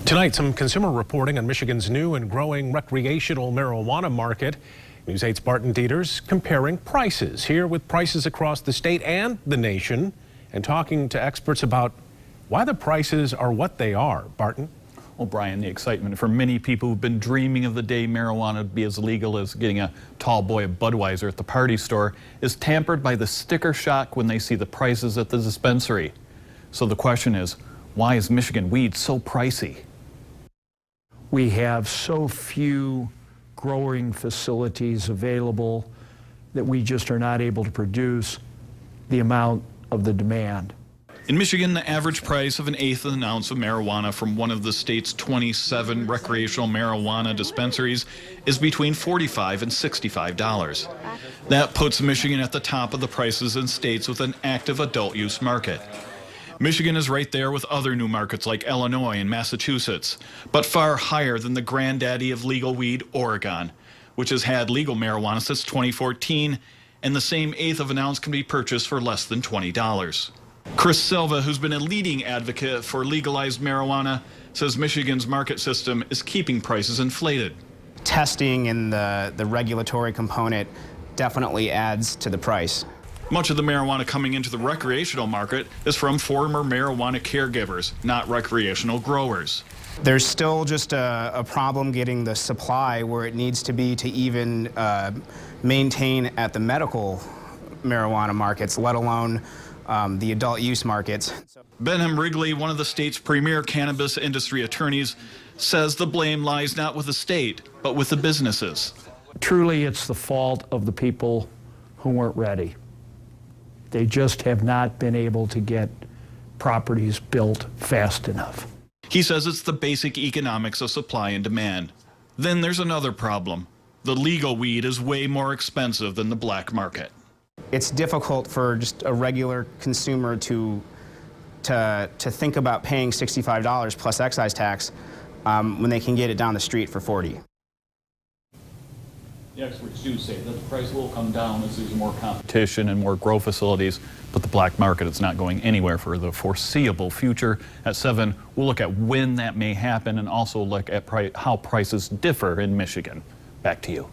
Tonight, some consumer reporting on Michigan's new and growing recreational marijuana market. News 8's Barton Dieters comparing prices here with prices across the state and the nation and talking to experts about why the prices are what they are. Barton? Well, Brian, the excitement for many people who've been dreaming of the day marijuana would be as legal as getting a tall boy of Budweiser at the party store is tampered by the sticker shock when they see the prices at the dispensary. So the question is, why is Michigan weed so pricey? We have so few growing facilities available that we just are not able to produce the amount of the demand. In Michigan, the average price of an eighth of an ounce of marijuana from one of the state's 27 recreational marijuana dispensaries is between $45 and $65. That puts Michigan at the top of the prices in states with an active adult use market. Michigan is right there with other new markets like Illinois and Massachusetts, but far higher than the granddaddy of legal weed, Oregon, which has had legal marijuana since 2014, and the same eighth of an ounce can be purchased for less than $20. Chris Silva, who's been a leading advocate for legalized marijuana, says Michigan's market system is keeping prices inflated. Testing and the regulatory component definitely adds to the price. Much of the marijuana coming into the recreational market is from former marijuana caregivers, not recreational growers. There's still just a problem getting the supply where it needs to be to even maintain at the medical marijuana markets, let alone the adult use markets. Benham Wrigley, one of the state's premier cannabis industry attorneys, says the blame lies not with the state, but with the businesses. Truly, it's the fault of the people who weren't ready. They just have not been able to get properties built fast enough. He says it's the basic economics of supply and demand. Then there's another problem. The legal weed is way more expensive than the black market. It's difficult for just a regular consumer to think about paying $65 plus excise tax when they can get it down the street for $40. The experts do say that the price will come down as there's more competition and more grow facilities, but the black market is not going anywhere for the foreseeable future. At 7, we'll look at when that may happen and also look at how prices differ in Michigan. Back to you.